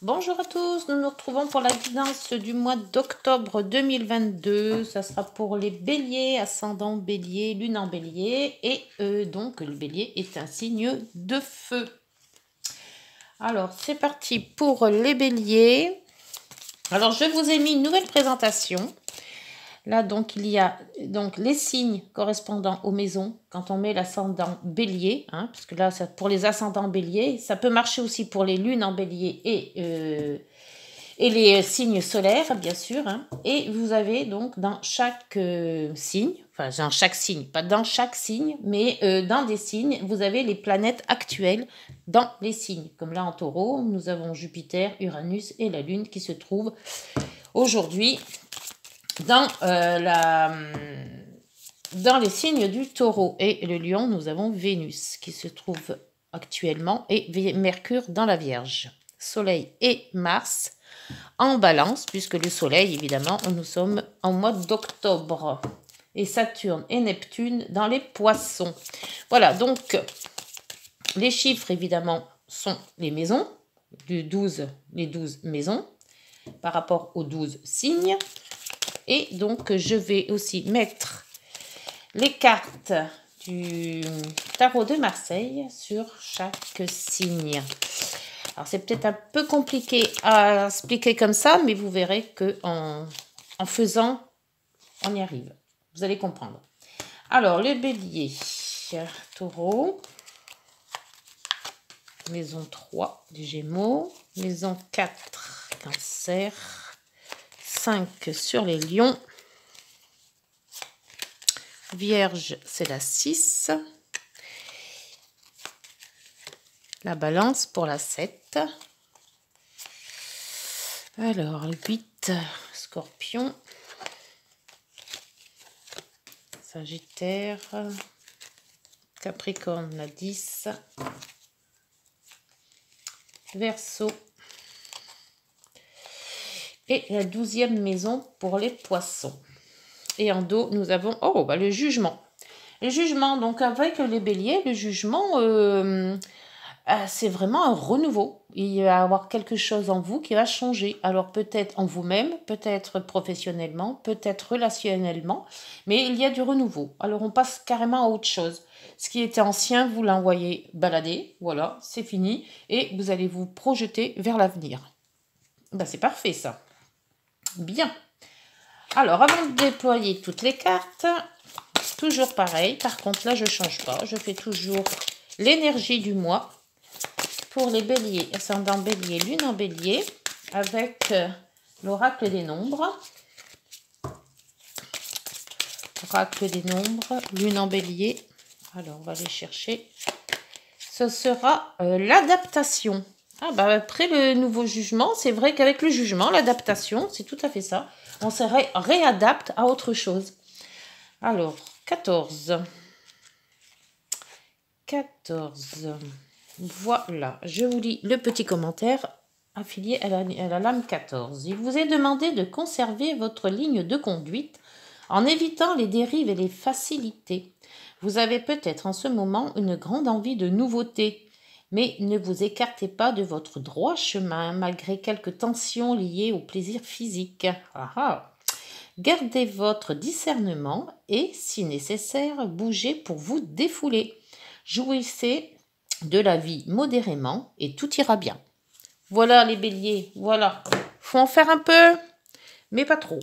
Bonjour à tous, nous nous retrouvons pour la guidance du mois d'octobre 2022. Ça sera pour les béliers, ascendant bélier, lune en bélier. Et donc le bélier est un signe de feu. Alors c'est parti pour les béliers. Alors je vous ai mis une nouvelle présentation. Là, donc, il y a donc les signes correspondant aux maisons quand on met l'ascendant bélier, parce que là, pour les ascendants bélier, ça peut marcher aussi pour les lunes en bélier et les signes solaires, bien sûr. Et vous avez donc dans chaque signe, enfin, dans chaque signe, pas dans chaque signe, mais dans des signes, vous avez les planètes actuelles dans les signes. Comme là, en taureau, nous avons Jupiter, Uranus et la lune qui se trouvent aujourd'hui dans les signes du taureau. Et le lion, nous avons Vénus qui se trouve actuellement et Mercure dans la Vierge. Soleil et Mars en balance, puisque le soleil, évidemment, nous sommes en mois d'octobre. Et Saturne et Neptune dans les poissons. Voilà, donc les chiffres, évidemment, sont les maisons, les 12 maisons, par rapport aux 12 signes. Et donc, je vais aussi mettre les cartes du tarot de Marseille sur chaque signe. Alors, c'est peut-être un peu compliqué à expliquer comme ça, mais vous verrez qu'en faisant, on y arrive. Vous allez comprendre. Alors, le bélier, taureau, maison 3, les gémeaux, maison 4, cancer, 5 sur les lions. Vierge, c'est la 6. La balance pour la 7. Alors, le 8, scorpion. Sagittaire. Capricorne, la 10. Verseau. Et la 12e maison pour les poissons. Et en dos, nous avons le jugement. Le jugement, donc avec les béliers, le jugement, c'est vraiment un renouveau. Il va y avoir quelque chose en vous qui va changer. Alors peut-être en vous-même, peut-être professionnellement, peut-être relationnellement, mais il y a du renouveau. Alors on passe carrément à autre chose. Ce qui était ancien, vous l'envoyez balader, voilà, c'est fini, et vous allez vous projeter vers l'avenir. Ben, c'est parfait ça. Bien. Alors, avant de déployer toutes les cartes, toujours pareil. Par contre, là, je ne change pas. Je fais toujours l'énergie du mois pour les béliers, ascendant bélier, lune en bélier, avec l'oracle des nombres. Oracle des nombres, lune en bélier. Alors, on va aller chercher. Ce sera l'adaptation. Après le nouveau jugement, c'est vrai qu'avec le jugement, l'adaptation, c'est tout à fait ça. On se réadapte à autre chose. Alors, 14. 14. Voilà, je vous lis le petit commentaire affilié à la lame 14. Il vous est demandé de conserver votre ligne de conduite en évitant les dérives et les facilités. Vous avez peut-être en ce moment une grande envie de nouveauté, mais ne vous écartez pas de votre droit chemin malgré quelques tensions liées au plaisir physique. Gardez votre discernement et, si nécessaire, bougez pour vous défouler. Jouissez de la vie modérément et tout ira bien. Voilà les béliers, voilà. Faut en faire un peu, mais pas trop.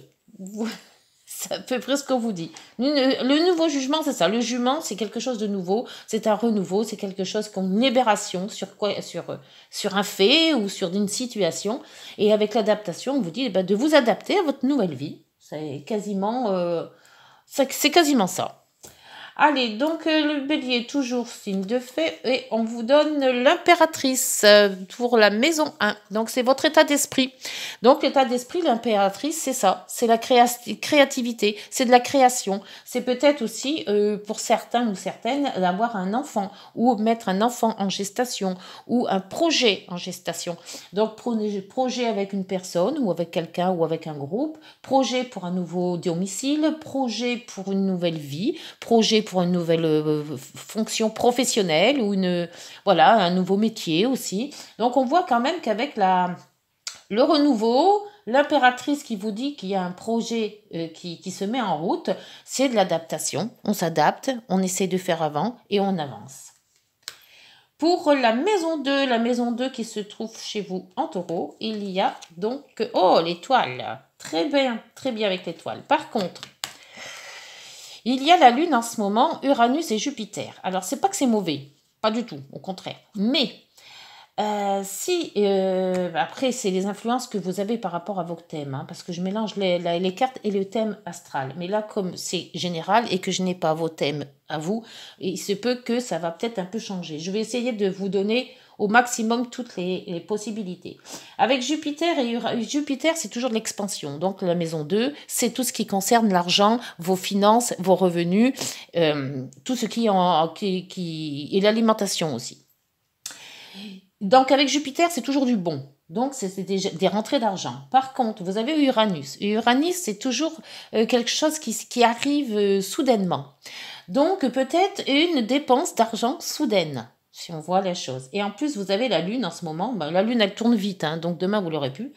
C'est à peu près ce qu'on vous dit. Le nouveau jugement, c'est ça. Le jugement, c'est quelque chose de nouveau. C'est un renouveau. C'est quelque chose comme une libération sur un fait ou sur une situation. Et avec l'adaptation, on vous dit de vous adapter à votre nouvelle vie. C'est quasiment ça. Allez, donc le bélier, toujours signe de feu, et on vous donne l'impératrice pour la maison 1. Donc, c'est votre état d'esprit. Donc, l'état d'esprit, l'impératrice, c'est ça. C'est la créativité, c'est de la création. C'est peut-être aussi, pour certains ou certaines, d'avoir un enfant, ou mettre un enfant en gestation, ou un projet en gestation. Donc, projet avec une personne, ou avec quelqu'un, ou avec un groupe. Projet pour un nouveau domicile. Projet pour une nouvelle vie. Projet pour une nouvelle fonction professionnelle ou un nouveau métier aussi. Donc on voit quand même qu'avec Le renouveau, l'impératrice qui vous dit qu'il y a un projet qui se met en route, c'est de l'adaptation. On s'adapte, on essaie de faire avant et on avance. Pour la maison 2 qui se trouve chez vous en taureau, il y a donc... Oh, l'étoile. Très bien avec l'étoile. Par contre, il y a la Lune en ce moment, Uranus et Jupiter. Alors, c'est pas que c'est mauvais, pas du tout, au contraire. Mais... après, c'est les influences que vous avez par rapport à vos thèmes, hein, parce que je mélange les cartes et le thème astral. Mais là, comme c'est général et que je n'ai pas vos thèmes à vous, il se peut que ça va peut-être un peu changer. Je vais essayer de vous donner au maximum toutes les possibilités. Avec Jupiter Jupiter, c'est toujours de l'expansion. Donc, la maison 2, c'est tout ce qui concerne l'argent, vos finances, vos revenus, tout ce qui et l'alimentation aussi. Donc, avec Jupiter, c'est toujours du bon. Donc, c'est des rentrées d'argent. Par contre, vous avez Uranus. Uranus, c'est toujours quelque chose qui arrive soudainement. Donc, peut-être une dépense d'argent soudaine, si on voit les choses. Et en plus, vous avez la Lune en ce moment. Ben, la Lune, elle tourne vite, hein, donc demain, vous l'aurez pu.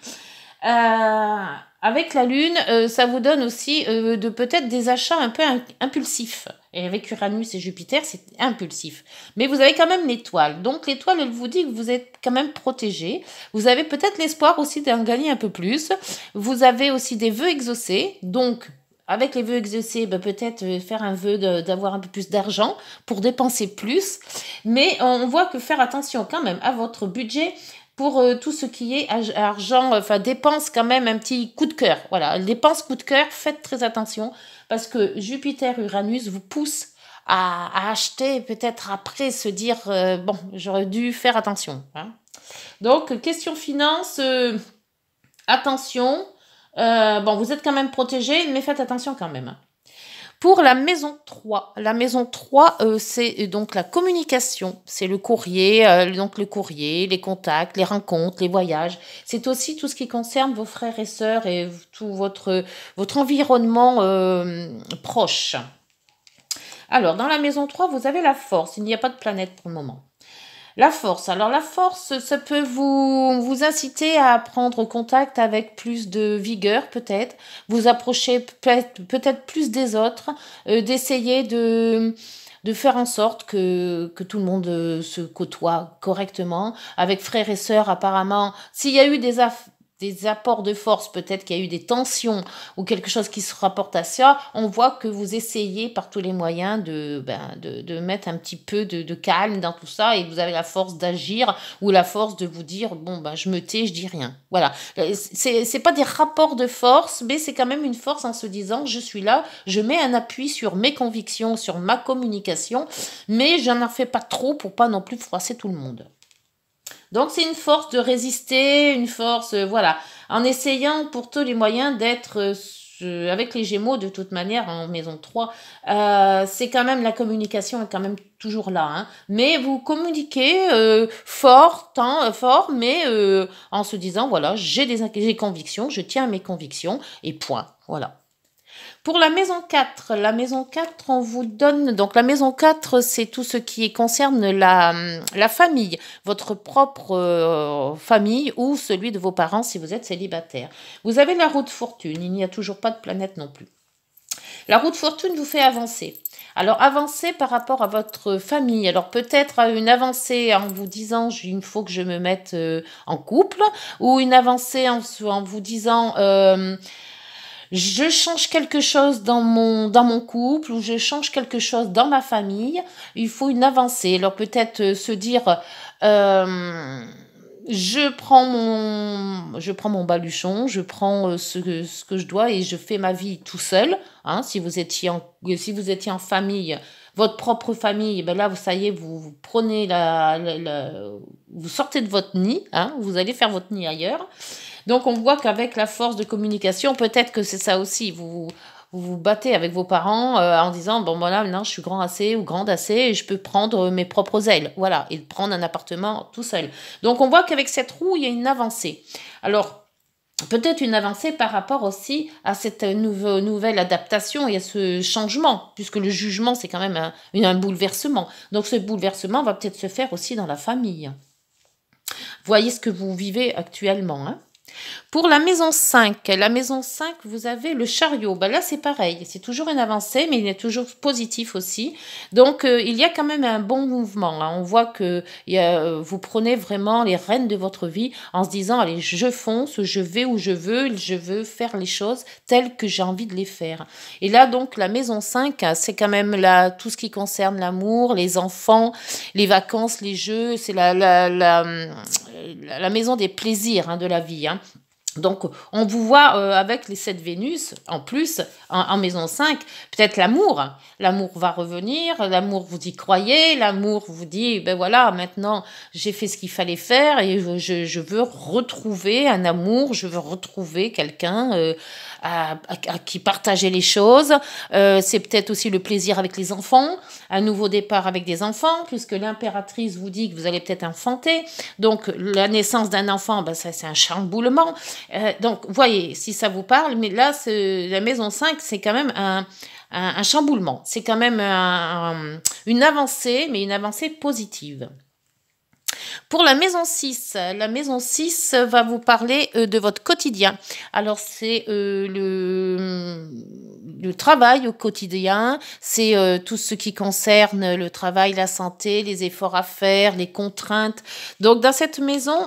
Avec la Lune, ça vous donne aussi de peut-être des achats un peu impulsifs. Et avec Uranus et Jupiter, c'est impulsif. Mais vous avez quand même l'étoile. Donc l'étoile, elle vous dit que vous êtes quand même protégé. Vous avez peut-être l'espoir aussi d'en gagner un peu plus. Vous avez aussi des vœux exaucés. Donc, avec les vœux exaucés, ben, peut-être faire un vœu d'avoir un peu plus d'argent pour dépenser plus. Mais on voit que faire attention quand même à votre budget pour tout ce qui est argent, enfin dépense quand même un petit coup de cœur. Voilà, dépense coup de cœur, faites très attention parce que Jupiter, Uranus vous pousse à acheter, peut-être après se dire bon, j'aurais dû faire attention. Hein. Donc, question finance, attention. Bon, vous êtes quand même protégé, mais faites attention quand même. Pour la maison 3, c'est donc la communication, c'est le courrier, les contacts, les rencontres, les voyages. C'est aussi tout ce qui concerne vos frères et sœurs et tout votre environnement proche. Alors, dans la maison 3, vous avez la force. Il n'y a pas de planète pour le moment. La force. Alors la force, ça peut vous inciter à prendre contact avec plus de vigueur peut-être, vous approcher peut-être plus des autres, d'essayer de faire en sorte que tout le monde se côtoie correctement. Avec frères et sœurs, apparemment, s'il y a eu des apports de force, peut-être qu'il y a eu des tensions ou quelque chose qui se rapporte à ça, on voit que vous essayez par tous les moyens de mettre un petit peu de calme dans tout ça et vous avez la force d'agir ou la force de vous dire bon ben je me tais, je dis rien. Voilà, c'est pas des rapports de force, mais c'est quand même une force en se disant je suis là, je mets un appui sur mes convictions, sur ma communication, mais je n'en fais pas trop pour pas non plus froisser tout le monde. Donc, c'est une force de résister, une force, voilà, en essayant pour tous les moyens d'être avec les Gémeaux, de toute manière, en maison 3, c'est quand même, la communication est quand même toujours là. Hein. Mais vous communiquez fort, mais en se disant, voilà, j'ai des convictions, je tiens à mes convictions, et point, voilà. Pour la maison 4, on vous donne... Donc, la maison 4, c'est tout ce qui concerne la famille, votre propre famille ou celui de vos parents si vous êtes célibataire. Vous avez la roue de fortune, il n'y a toujours pas de planète non plus. La roue de fortune vous fait avancer. Alors, avancer par rapport à votre famille. Alors, peut-être une avancée en vous disant « il faut que je me mette en couple » ou une avancée en vous disant... je change quelque chose dans mon couple ou je change quelque chose dans ma famille, il faut une avancée. Alors peut-être se dire je prends mon baluchon, je prends ce que je dois et je fais ma vie tout seul. Hein, si vous étiez en famille, votre propre famille, ben là, ça y est, vous prenez vous sortez de votre nid, hein, vous allez faire votre nid ailleurs. Donc, on voit qu'avec la force de communication, peut-être que c'est ça aussi. Vous battez avec vos parents en disant, bon, voilà, maintenant, je suis grand assez ou grande assez et je peux prendre mes propres ailes. Voilà, et prendre un appartement tout seul. Donc, on voit qu'avec cette roue, il y a une avancée. Alors, peut-être une avancée par rapport aussi à cette nouvelle adaptation et à ce changement, puisque le jugement, c'est quand même un bouleversement. Donc, ce bouleversement va peut-être se faire aussi dans la famille. Voyez ce que vous vivez actuellement, hein. Pour la maison 5, vous avez le chariot. Ben là, c'est pareil. C'est toujours une avancée, mais il est toujours positif aussi. Donc, il y a quand même un bon mouvement, hein. On voit que vous prenez vraiment les rênes de votre vie en se disant, allez, je fonce, je vais où je veux faire les choses telles que j'ai envie de les faire. Et là, donc, la maison 5, c'est quand même tout ce qui concerne l'amour, les enfants, les vacances, les jeux. C'est la maison des plaisirs, hein, de la vie, hein. Donc, on vous voit avec les 7 Vénus, en plus, en maison 5, peut-être l'amour. L'amour va revenir, l'amour vous y croyez, l'amour vous dit, ben voilà, maintenant, j'ai fait ce qu'il fallait faire et je veux retrouver un amour, je veux retrouver quelqu'un à qui partager les choses. C'est peut-être aussi le plaisir avec les enfants, un nouveau départ avec des enfants, puisque l'impératrice vous dit que vous allez peut-être enfanter. Donc, la naissance d'un enfant, ben, ça, c'est un chamboulement. Donc, voyez, si ça vous parle, mais là, la maison 5, c'est quand même un chamboulement. C'est quand même une avancée, mais une avancée positive. Pour la maison 6 va vous parler de votre quotidien. Alors, c'est le travail au quotidien, c'est tout ce qui concerne le travail, la santé, les efforts à faire, les contraintes. Donc, dans cette maison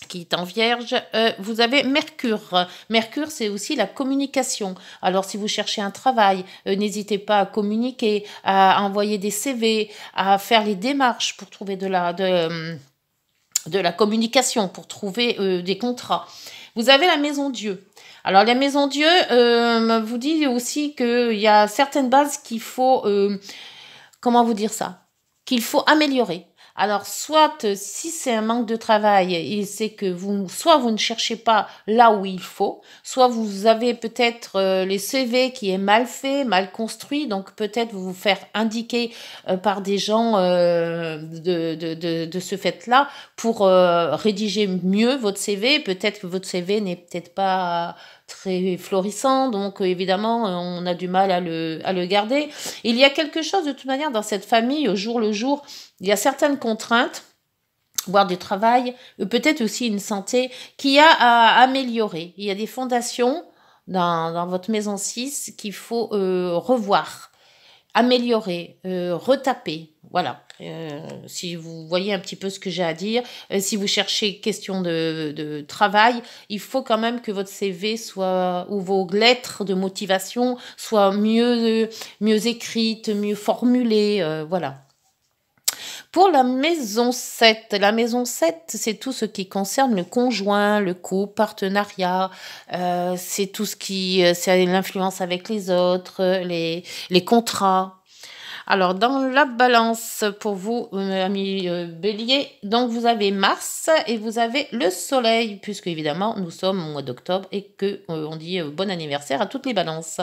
qui est en vierge, vous avez Mercure. Mercure, c'est aussi la communication. Alors, si vous cherchez un travail, n'hésitez pas à communiquer, à envoyer des CV, à faire les démarches pour trouver de la communication, pour trouver des contrats. Vous avez la maison Dieu. Alors, la maison Dieu vous dit aussi qu'il y a certaines bases qu'il faut, comment vous dire ça? Qu'il faut améliorer. Alors, soit si c'est un manque de travail, c'est que soit vous ne cherchez pas là où il faut, soit vous avez peut-être les CV qui est mal fait, mal construit, donc peut-être vous faire indiquer par des gens de ce fait-là pour rédiger mieux votre CV. Peut-être que votre CV n'est peut-être pas très florissant, donc évidemment on a du mal à le garder. Il y a quelque chose de toute manière dans cette famille au jour le jour, il y a certaines contraintes, voire du travail, peut-être aussi une santé qui a à améliorer. Il y a des fondations dans votre maison 6 qu'il faut revoir, améliorer, retaper. Voilà. Si vous voyez un petit peu ce que j'ai à dire, si vous cherchez question de travail, il faut quand même que votre CV soit, ou vos lettres de motivation soient mieux écrites, mieux formulées. Voilà. Pour la maison 7, c'est tout ce qui concerne le conjoint, le couple, partenariat, c'est tout ce c'est l'influence avec les autres, les contrats. Alors, dans la balance, pour vous, amis bélier, donc vous avez Mars et vous avez le soleil, puisque évidemment, nous sommes au mois d'octobre et que on dit bon anniversaire à toutes les balances.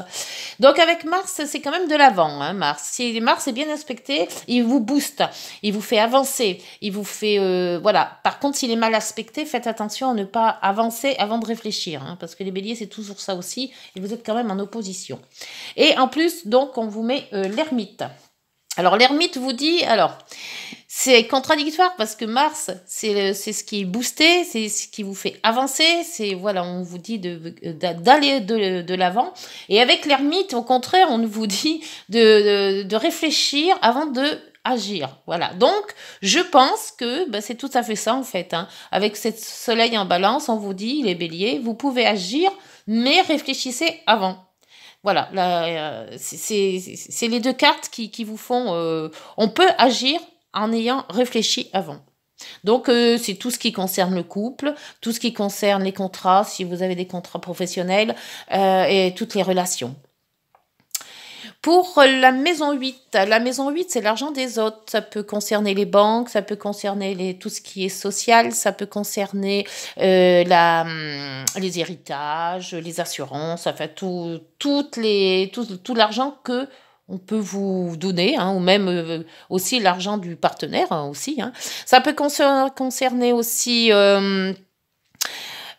Donc, avec Mars, c'est quand même de l'avant, hein, Mars. Si Mars est bien aspecté, il vous booste, il vous fait avancer, il vous fait... voilà. Par contre, s'il est mal aspecté, faites attention à ne pas avancer avant de réfléchir, hein, parce que les béliers, c'est toujours ça aussi, et vous êtes quand même en opposition. Et en plus, donc, on vous met l'ermite. Alors, l'ermite vous dit, alors, c'est contradictoire parce que Mars, c'est ce qui est boosté, c'est ce qui vous fait avancer, c'est, voilà, on vous dit d'aller de l'avant. Et avec l'ermite, au contraire, on vous dit de réfléchir avant de agir. Voilà. Donc, je pense que c'est tout à fait ça, en fait, hein. Avec ce soleil en balance, on vous dit, les béliers, vous pouvez agir, mais réfléchissez avant. Voilà, c'est les deux cartes qui vous font... on peut agir en ayant réfléchi avant. Donc, c'est tout ce qui concerne le couple, tout ce qui concerne les contrats, si vous avez des contrats professionnels, et toutes les relations. Pour la maison 8, c'est l'argent des autres. Ça peut concerner les banques, ça peut concerner tout ce qui est social, ça peut concerner les héritages, les assurances, enfin tout l'argent que on peut vous donner, hein, ou même aussi l'argent du partenaire, hein, aussi. Hein. Ça peut concerner aussi...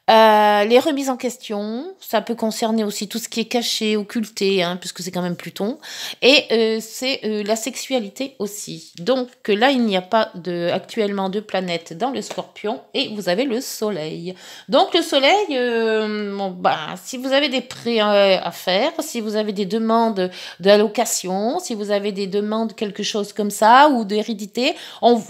Les remises en question, ça peut concerner aussi tout ce qui est caché, occulté, hein, puisque c'est quand même Pluton. Et c'est la sexualité aussi. Donc là, il n'y a pas actuellement de planète dans le Scorpion et vous avez le Soleil. Donc le Soleil, bon, bah, si vous avez des prêts à faire, si vous avez des demandes d'allocation, si vous avez des demandes quelque chose comme ça ou d'hérédité,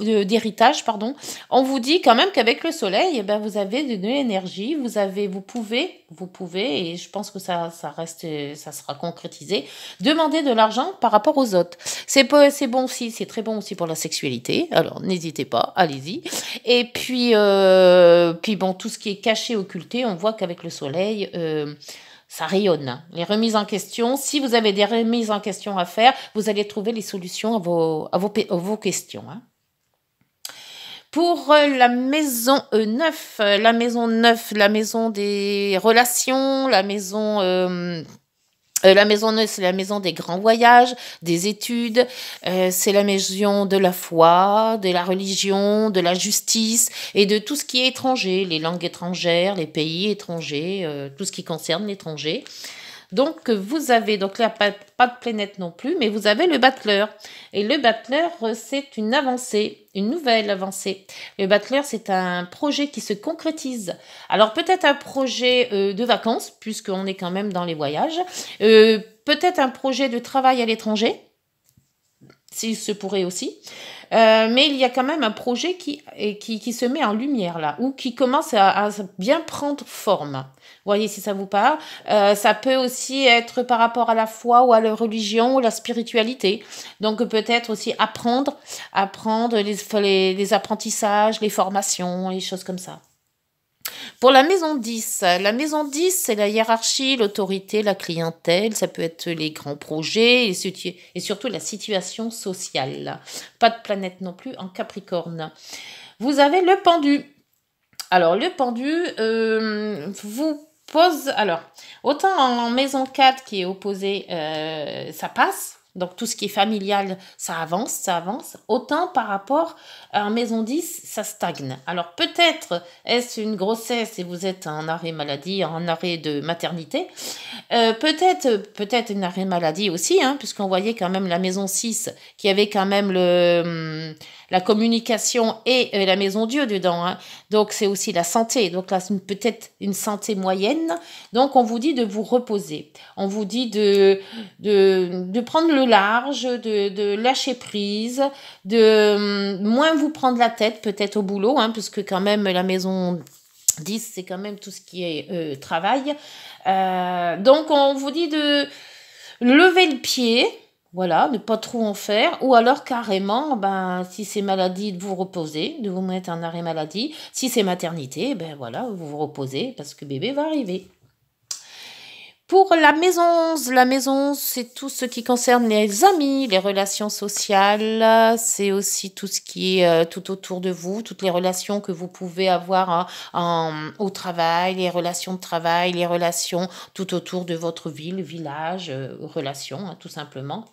d'héritage, pardon, on vous dit quand même qu'avec le Soleil, eh ben, vous avez de l'énergie. Vous pouvez, et je pense que ça sera concrétisé, demander de l'argent par rapport aux autres. C'est bon aussi, c'est très bon aussi pour la sexualité. Alors n'hésitez pas, allez-y. Et puis bon, tout ce qui est caché, occulté, on voit qu'avec le Soleil, ça rayonne. Les remises en question, si vous avez des remises en question à faire, vous allez trouver les solutions à vos questions. Hein. Pour la maison 9, la maison 9, la maison des relations, la maison 9, c'est la maison des grands voyages, des études, c'est la maison de la foi, de la religion, de la justice et de tout ce qui est étranger, les langues étrangères, les pays étrangers, tout ce qui concerne l'étranger. Donc, vous avez, donc là, pas de planète non plus, mais vous avez le battleur. Et le battleur, c'est une avancée, une nouvelle avancée. Le battleur, c'est un projet qui se concrétise. Alors, peut-être un projet de vacances, puisqu'on est quand même dans les voyages. Peut-être un projet de travail à l'étranger, s'il se pourrait aussi. Mais il y a quand même un projet qui se met en lumière là, ou qui commence à bien prendre forme. Voyez si ça vous parle. Ça peut aussi être par rapport à la foi ou à la religion ou la spiritualité. Donc peut-être aussi apprendre les apprentissages, les formations, les choses comme ça. Pour la maison 10, c'est la hiérarchie, l'autorité, la clientèle, ça peut être les grands projets et surtout la situation sociale. Pas de planète non plus en Capricorne. Vous avez le pendu. Alors, le pendu vous pose... Alors, autant en maison 4 qui est opposée, ça passe. Donc, tout ce qui est familial, ça avance. Autant par rapport à maison 10, ça stagne. Alors, peut-être est-ce une grossesse et vous êtes en arrêt maladie, en arrêt de maternité. Peut-être une arrêt maladie aussi, hein, puisqu'on voyait quand même la maison 6 qui avait quand même la communication et la maison Dieu dedans. Hein. Donc, c'est aussi la santé. Donc, là, c'est peut-être une santé moyenne. Donc, on vous dit de vous reposer. On vous dit de prendre le large, de lâcher prise, de moins vous prendre la tête peut-être au boulot, hein, parce que quand même la maison 10, c'est quand même tout ce qui est travail. Donc, on vous dit de lever le pied, voilà, ne pas trop en faire, ou alors carrément, ben, si c'est maladie, de vous reposer, de vous mettre en arrêt maladie. Si c'est maternité, ben voilà, vous vous reposez parce que bébé va arriver. Pour la maison, c'est tout ce qui concerne les amis, les relations sociales, c'est aussi tout ce qui est tout autour de vous, toutes les relations que vous pouvez avoir au travail, les relations de travail, les relations tout autour de votre ville, village, relations, hein, tout simplement.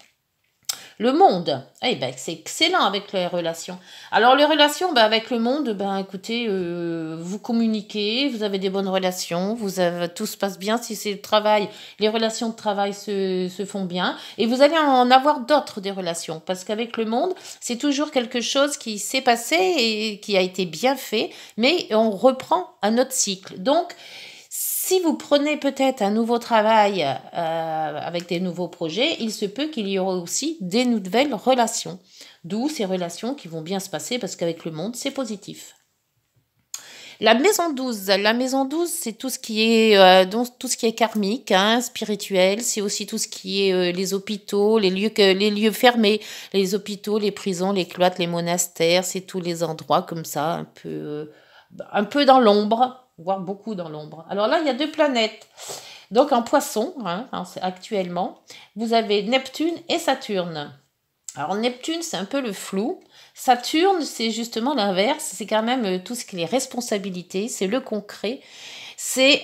Le monde, eh ben, c'est excellent avec les relations. Alors les relations, ben, avec le monde, ben, écoutez, vous communiquez, vous avez des bonnes relations, tout se passe bien. Si c'est le travail, les relations de travail se font bien. Et vous allez en avoir d'autres des relations. Parce qu'avec le monde, c'est toujours quelque chose qui s'est passé et qui a été bien fait. Mais on reprend un autre cycle. Donc, si vous prenez peut-être un nouveau travail avec des nouveaux projets, il se peut qu'il y aura aussi des nouvelles relations. D'où ces relations qui vont bien se passer parce qu'avec le monde, c'est positif. La maison 12, c'est tout ce qui est karmique, hein, spirituel. C'est aussi tout ce qui est les hôpitaux, les lieux fermés, les hôpitaux, les prisons, les cloîtres, les monastères. C'est tous les endroits comme ça, un peu dans l'ombre, voire beaucoup dans l'ombre. Alors là, il y a 2 planètes. Donc en Poisson, hein, actuellement, vous avez Neptune et Saturne. Alors Neptune, c'est un peu le flou. Saturne, c'est justement l'inverse. C'est quand même tout ce qui est les responsabilités, c'est le concret. C'est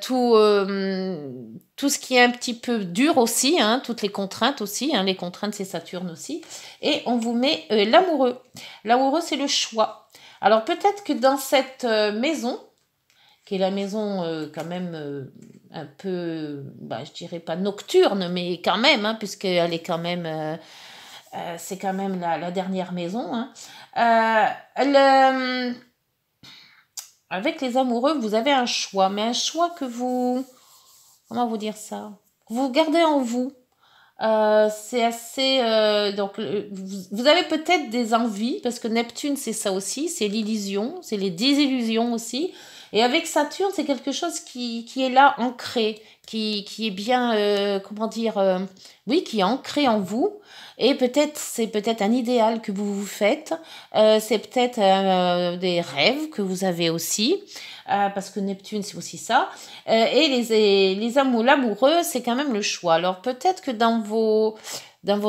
tout ce qui est un petit peu dur aussi, hein, toutes les contraintes aussi. Hein, les contraintes, c'est Saturne aussi. Et on vous met l'amoureux. L'amoureux, c'est le choix. Alors peut-être que dans cette maison, qui est la maison quand même un peu, bah, je dirais pas nocturne, mais quand même, hein, puisqu'elle est quand même, c'est quand même la dernière maison. Hein. Avec les amoureux, vous avez un choix, mais un choix que vous, comment vous dire ça? Vous gardez en vous. C'est assez. Donc, vous avez peut-être des envies, parce que Neptune, c'est ça aussi, c'est l'illusion, c'est les désillusions aussi. Et avec Saturne, c'est quelque chose qui est là, ancré, qui est bien, comment dire, oui, qui est ancré en vous. Et peut-être, c'est peut-être un idéal que vous vous faites, c'est peut-être des rêves que vous avez aussi. Parce que Neptune, c'est aussi ça. Et les amours, l'amoureux, c'est quand même le choix. Alors peut-être que dans vos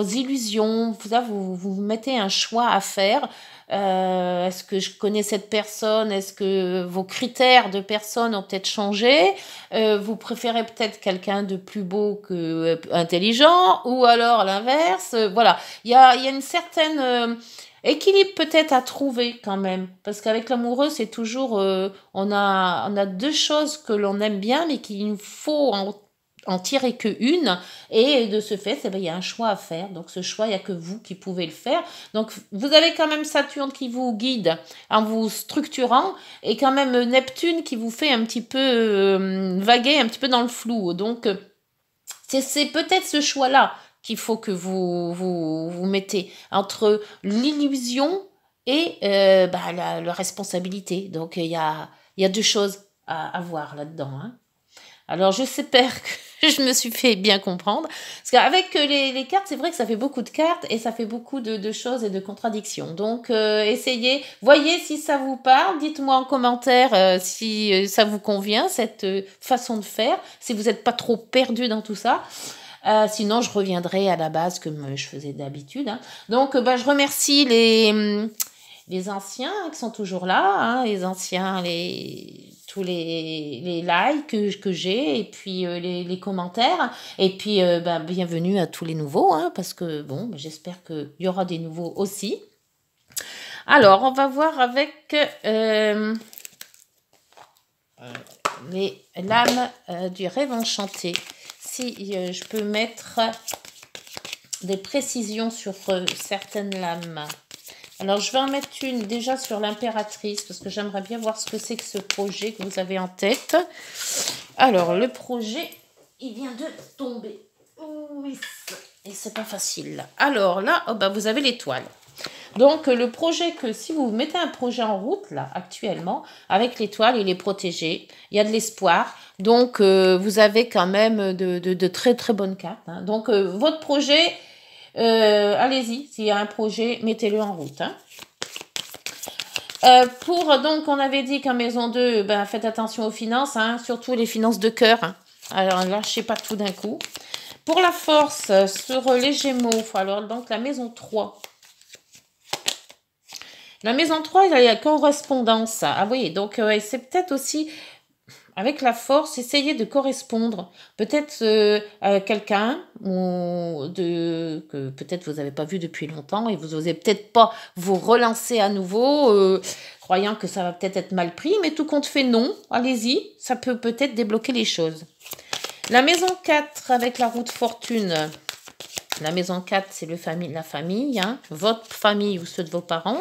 illusions, vous mettez un choix à faire. Est-ce que je connais cette personne? Est-ce que vos critères de personne ont peut-être changé? Vous préférez peut-être quelqu'un de plus beau que intelligent, ou alors l'inverse. Voilà, il y a une certaine équilibre peut-être à trouver quand même, parce qu'avec l'amoureux, c'est toujours, on a deux choses que l'on aime bien, mais qu'il nous faut en tirer que une, et de ce fait, il y a un choix à faire. Donc ce choix, il n'y a que vous qui pouvez le faire. Donc vous avez quand même Saturne qui vous guide en vous structurant, et quand même Neptune qui vous fait un petit peu vaguer un petit peu dans le flou. Donc c'est peut-être ce choix-là qu'il faut que vous mettez entre l'illusion et la responsabilité. Donc, il y a deux choses à voir là-dedans. Hein. Alors, j'espère que je me suis fait bien comprendre. Parce qu'avec les cartes, c'est vrai que ça fait beaucoup de cartes et ça fait beaucoup de choses et de contradictions. Donc, essayez, voyez si ça vous parle. Dites-moi en commentaire si ça vous convient, cette façon de faire. Si vous n'êtes pas trop perdu dans tout ça. Sinon, je reviendrai à la base comme je faisais d'habitude. Hein. Donc, je remercie les anciens qui sont toujours là, hein, les anciens, tous les likes que j'ai, et puis les commentaires. Et puis, bienvenue à tous les nouveaux, hein, parce que, bon, j'espère qu'il y aura des nouveaux aussi. Alors, on va voir avec les lames du rêve enchanté. Si je peux mettre des précisions sur certaines lames. Alors, je vais en mettre une déjà sur l'impératrice, parce que j'aimerais bien voir ce que c'est que ce projet que vous avez en tête. Alors, le projet, il vient de tomber. Oui, et c'est pas facile. Alors là, vous avez l'étoile. Donc, le projet que si vous mettez un projet en route, là, actuellement, avec l'étoile, il est protégé. Il y a de l'espoir. Donc, vous avez quand même de très, très bonnes cartes. Hein. Donc, votre projet, allez-y. S'il y a un projet, mettez-le en route. Hein. Donc, on avait dit qu'en maison 2, faites attention aux finances, hein, surtout les finances de cœur. Hein. Alors, lâchez pas tout d'un coup. Pour la force, sur les Gémeaux, alors, donc, la maison 3. La maison 3, il y a la correspondance. Ah oui, donc c'est peut-être aussi, avec la force, essayer de correspondre. Peut-être à quelqu'un que peut-être vous n'avez pas vu depuis longtemps et vous n'osez peut-être pas vous relancer à nouveau, croyant que ça va peut-être être mal pris, mais tout compte fait, non. Allez-y, ça peut peut-être débloquer les choses. La maison 4, avec la roue de fortune. La maison 4, c'est la famille, hein, votre famille ou ceux de vos parents.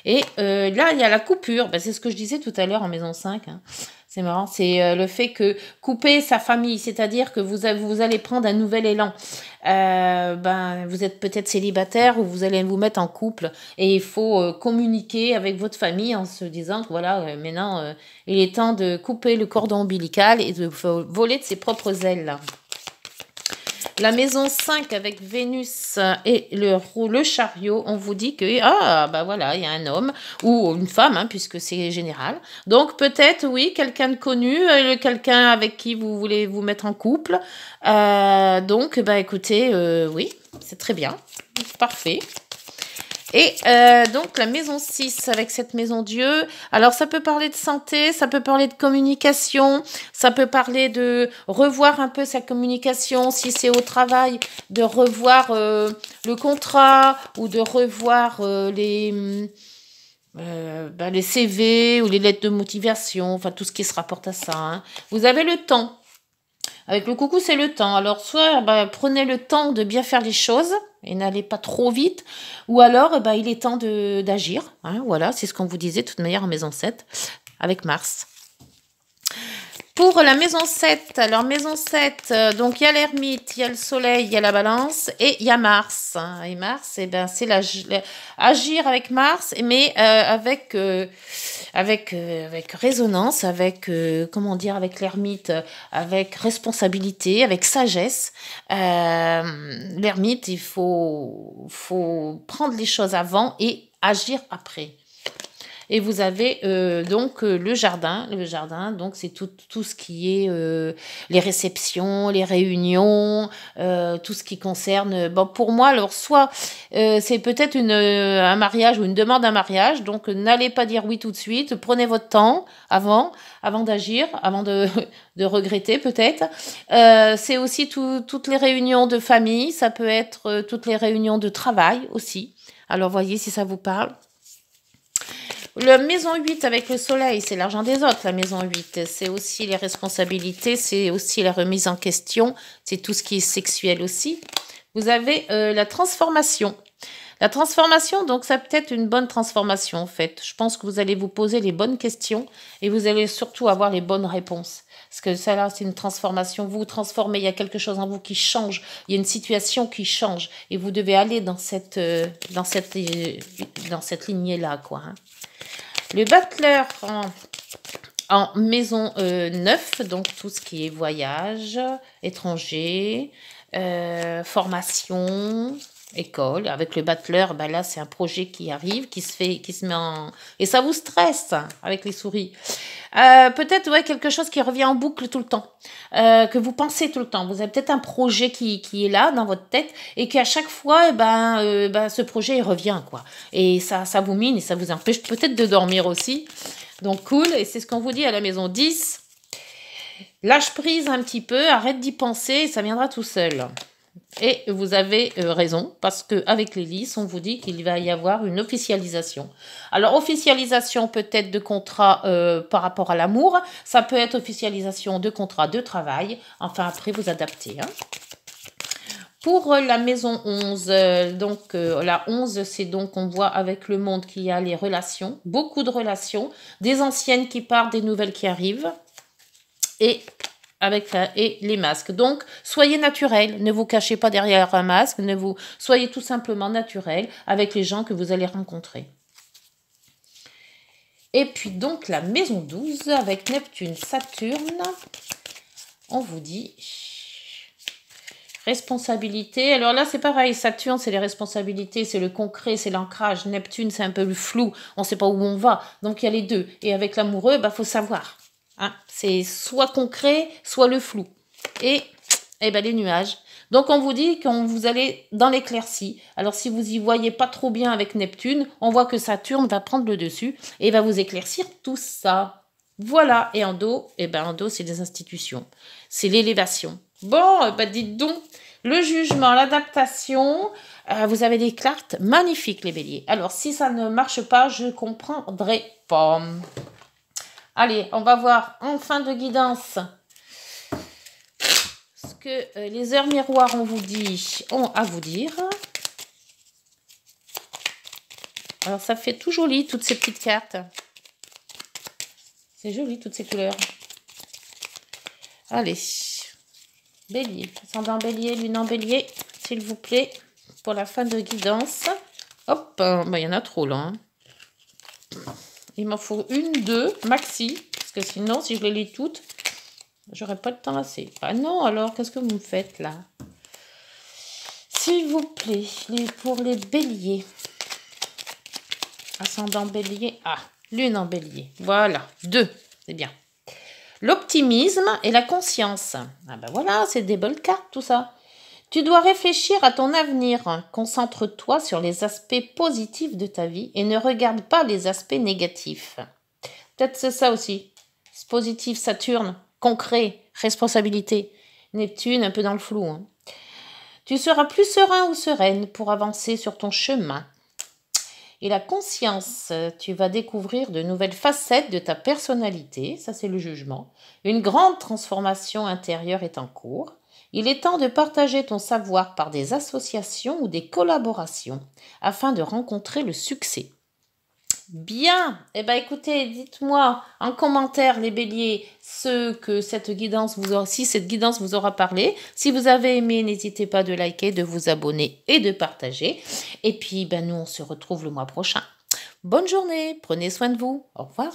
Et là, il y a la coupure. C'est ce que je disais tout à l'heure en maison 5. Hein. C'est marrant, c'est le fait que couper sa famille, c'est-à-dire que vous allez prendre un nouvel élan. Vous êtes peut-être célibataire ou vous allez vous mettre en couple. Et il faut communiquer avec votre famille en se disant que voilà, maintenant, il est temps de couper le cordon ombilical et de voler de ses propres ailes. Là. La maison 5 avec Vénus et le chariot, on vous dit que, voilà, il y a un homme ou une femme, hein, puisque c'est général. Donc, peut-être, oui, quelqu'un de connu, quelqu'un avec qui vous voulez vous mettre en couple. Donc, écoutez, oui, c'est très bien. Parfait. Et donc la maison 6 avec cette maison Dieu, alors ça peut parler de santé, ça peut parler de communication, ça peut parler de revoir un peu sa communication, si c'est au travail, de revoir le contrat ou de revoir les CV ou les lettres de motivation, enfin tout ce qui se rapporte à ça. Hein. Vous avez le temps. Avec le coucou, c'est le temps. Alors, soit prenez le temps de bien faire les choses et n'allez pas trop vite, ou alors il est temps d'agir. Hein, voilà, c'est ce qu'on vous disait de toute manière en maison 7 avec Mars. Pour la maison 7, alors maison 7, donc il y a l'ermite, il y a le soleil, il y a la balance et il y a Mars. Hein. Et Mars, c'est agir avec Mars, mais avec résonance, avec, comment dire, avec l'ermite, avec responsabilité, avec sagesse. L'ermite, il faut prendre les choses avant et agir après. Et vous avez donc le jardin. Le jardin, donc c'est tout ce qui est les réceptions, les réunions, tout ce qui concerne. Bon, pour moi, alors soit c'est peut-être un mariage ou une demande d'un mariage. Donc n'allez pas dire oui tout de suite. Prenez votre temps avant d'agir, avant de regretter peut-être. C'est aussi toutes les réunions de famille. Ça peut être toutes les réunions de travail aussi. Alors voyez si ça vous parle. La maison 8 avec le soleil, c'est l'argent des autres, la maison 8. C'est aussi les responsabilités, c'est aussi la remise en question, c'est tout ce qui est sexuel aussi. Vous avez la transformation. La transformation, donc ça peut être une bonne transformation en fait. Je pense que vous allez vous poser les bonnes questions et vous allez surtout avoir les bonnes réponses. Parce que ça là, c'est une transformation. Vous vous transformez, il y a quelque chose en vous qui change. Il y a une situation qui change et vous devez aller dans cette lignée-là, quoi. Hein. Le battleur en maison 9, donc tout ce qui est voyage, étranger, formation, école. Avec le battleur, là c'est un projet qui arrive, qui se met en... Et ça vous stresse avec les souris. Peut-être quelque chose qui revient en boucle tout le temps, que vous pensez tout le temps. Vous avez peut-être un projet qui est là dans votre tête et qu'à chaque fois, ce projet il revient quoi. Et ça vous mine et ça vous empêche peut-être de dormir aussi. Donc cool. Et c'est ce qu'on vous dit à la maison 10. Lâche prise un petit peu, arrête d'y penser, et ça viendra tout seul. Et vous avez raison, parce qu'avec les lys, on vous dit qu'il va y avoir une officialisation. Alors, officialisation peut-être de contrat par rapport à l'amour, ça peut être officialisation de contrat de travail, enfin après vous adaptez. Hein. Pour la maison 11, la 11, c'est donc, on voit avec le monde qu'il y a les relations, beaucoup de relations, des anciennes qui partent, des nouvelles qui arrivent, et les masques. Donc, soyez naturel, ne vous cachez pas derrière un masque, soyez tout simplement naturel avec les gens que vous allez rencontrer. Et puis donc, la maison 12 avec Neptune, Saturne, on vous dit responsabilité. Alors là, c'est pareil, Saturne, c'est les responsabilités, c'est le concret, c'est l'ancrage. Neptune, c'est un peu le flou, on ne sait pas où on va. Donc, il y a les deux. Et avec l'amoureux, faut savoir. Hein, c'est soit concret, soit le flou. Et les nuages. Donc, on vous dit que vous allez dans l'éclaircie. Alors, si vous y voyez pas trop bien avec Neptune, on voit que Saturne va prendre le dessus et va vous éclaircir tout ça. Voilà. Et en dos, en dos, c'est les institutions. C'est l'élévation. Bon, dites donc, le jugement, l'adaptation, vous avez des cartes magnifiques, les béliers. Alors, si ça ne marche pas, je comprendrai pas. Allez, on va voir en fin de guidance ce que les heures miroirs ont à vous dire. Alors, ça fait tout joli, toutes ces petites cartes. C'est joli, toutes ces couleurs. Allez, bélier, ascendant bélier, lune en bélier, s'il vous plaît, pour la fin de guidance. Hop, il y en a trop là. Hein. Il m'en faut une, deux, maxi. Parce que sinon, si je les lis toutes, j'aurai pas le temps assez. Ah non, alors, qu'est-ce que vous me faites là? S'il vous plaît, pour les béliers. Ascendant bélier. Ah, lune en bélier. Voilà, 2, c'est bien. L'optimisme et la conscience. Ah ben voilà, c'est des belles cartes tout ça. Tu dois réfléchir à ton avenir. Concentre-toi sur les aspects positifs de ta vie et ne regarde pas les aspects négatifs. Peut-être c'est ça aussi. C'est positif, Saturne, concret, responsabilité. Neptune, un peu dans le flou. Hein. Tu seras plus serein ou sereine pour avancer sur ton chemin. Et la conscience, tu vas découvrir de nouvelles facettes de ta personnalité, ça c'est le jugement. Une grande transformation intérieure est en cours. Il est temps de partager ton savoir par des associations ou des collaborations afin de rencontrer le succès. Bien, eh ben écoutez, dites-moi en commentaire les béliers ce que cette guidance vous aura, si cette guidance vous aura parlé. Si vous avez aimé, n'hésitez pas de liker, de vous abonner et de partager. Et puis ben nous on se retrouve le mois prochain. Bonne journée, prenez soin de vous. Au revoir.